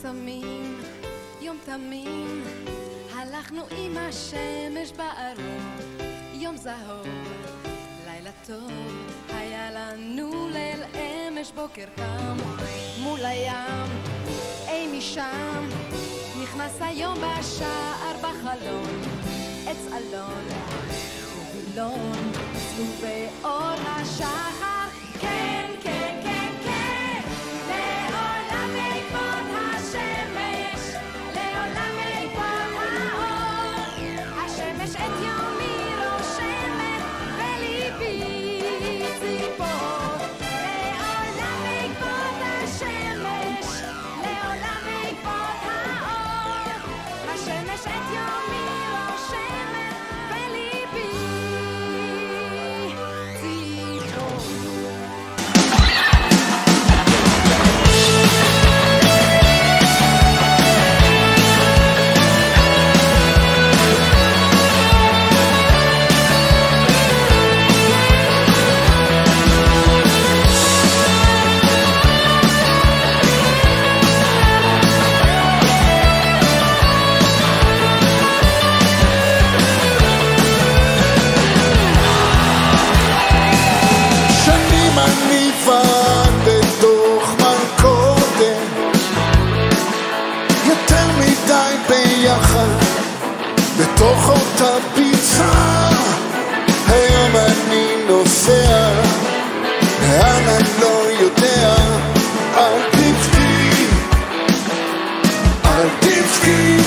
קסמים, יום תמים, הלכנו עם השמש בארון, יום זהוב, לילה טוב, היה לנו ליל אמש, בוקר קם, מול הים, אי משם, נכנס היום בשער בחלון, עץ אלון, ובילון, צלופי אור השחר, כן, כן, כן, כן, לעולמי כבוד השמש, לעולמי כבוד האור, השמש את יומי רושמת, וליבי ציפור, לעולמי כבוד השמש, לעולמי כבוד האור, השמש את יומי רושמת, וליבי בתוך אותה פיצה, היום אני נוסע, לאן אני לא יודע, אל תבכי, אל תבכי,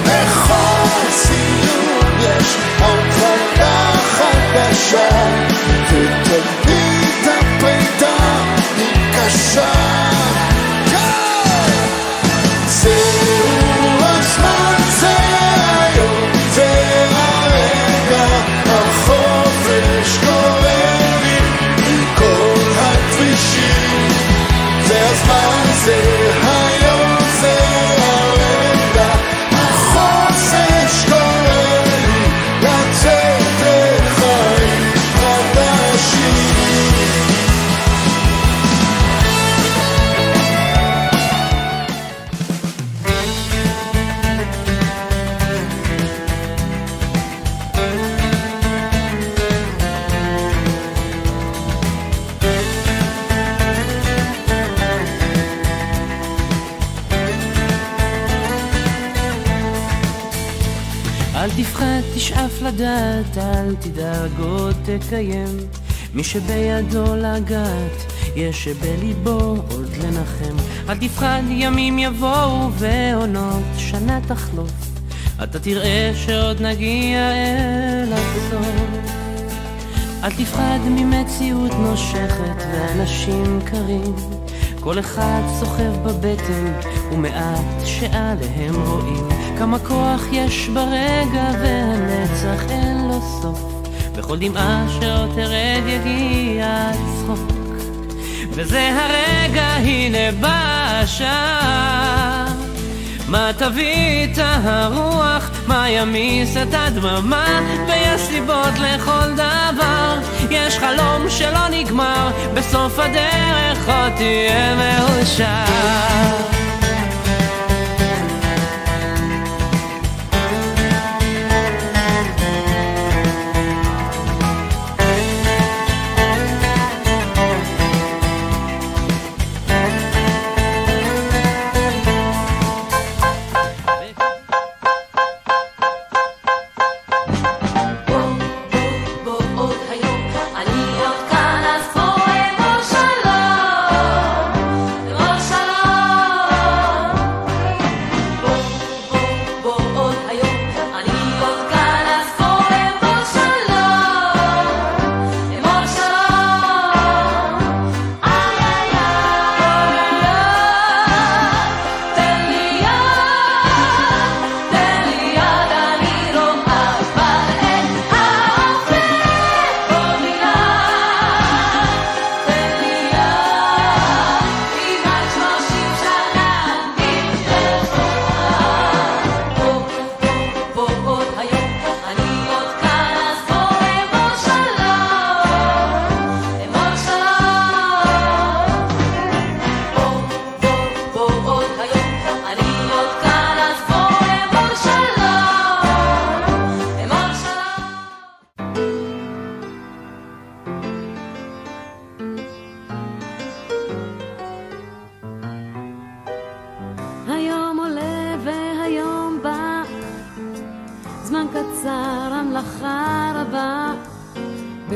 בכל סיום יש התחלה חדשה, ותמיד הפרידה היא קשה, זה היום זה הרגע, החופש קורא לי לצאת לחיים חדשים. אל תפחד, תשאף לדעת, אל תדאג עוד תקיים, מי שבידו לגעת, יש שבליבו עוד לנחם. אל תפחד, ימים יבואו ועונות שנה תחלוף, אתה תראה שעוד נגיע אל הסוף. אל תפחד ממציאות נושכת ואנשים קרים, כל אחד סוחב בבטן ומעט שעליהם רואים, כמה כוח יש ברגע והנצח אין לו סוף, בכל דמעה שעוד תרד יגיע הצחוק, וזה הרגע הנה בא השעה, מה תביא את הרוח, מה ימיס את הדממה, ויש סיבות לכל דבר, יש חלום שלא נגמר, בסוף הדרך עוד תהיה מאושר. שלום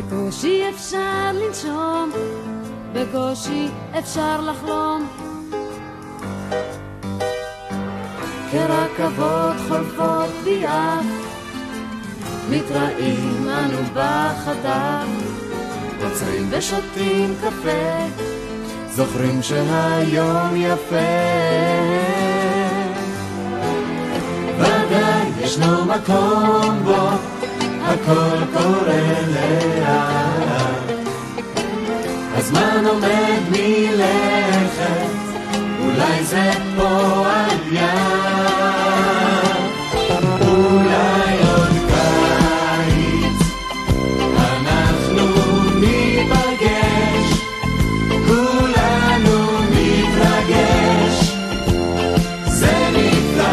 בקושי אפשר לנשום, בקושי אפשר לחלום. כרכבות חולפות ביעף, מתראים אנו בחדר, עוצרים ושותים קפה, זוכרים שהיום יפה. ודאי ישנו מקום בו הכל קורה לאט, הזמן עומד מלכת, אולי זה פה על יד, אולי עוד קיץ אנחנו ניפגש, כולנו נתרגש, זה נפלא.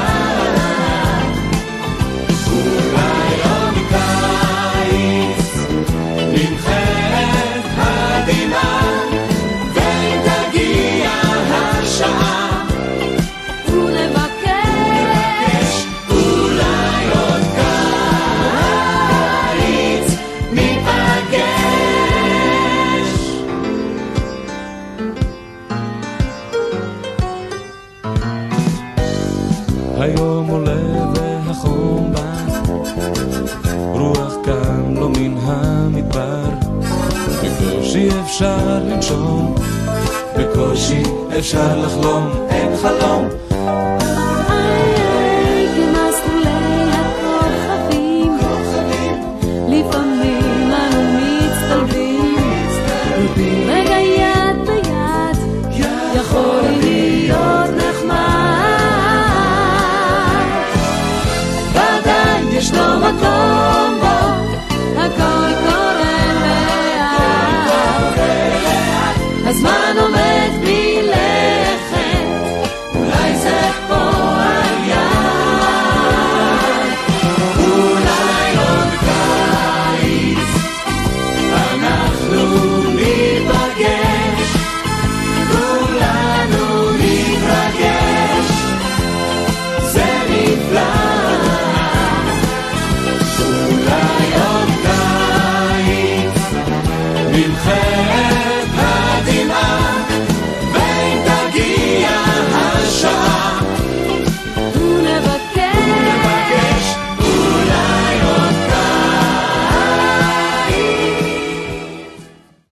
אולי עוד קיץ נמחה את הדמעה, ואם תגיע השעה ולבקש, אולי עוד קיץ ניפגש. היום עולה והחום בא, רוח קם לו מן המדבר, בקושי אפשר לנשום, בקושי אפשר לחלום, אין חלום,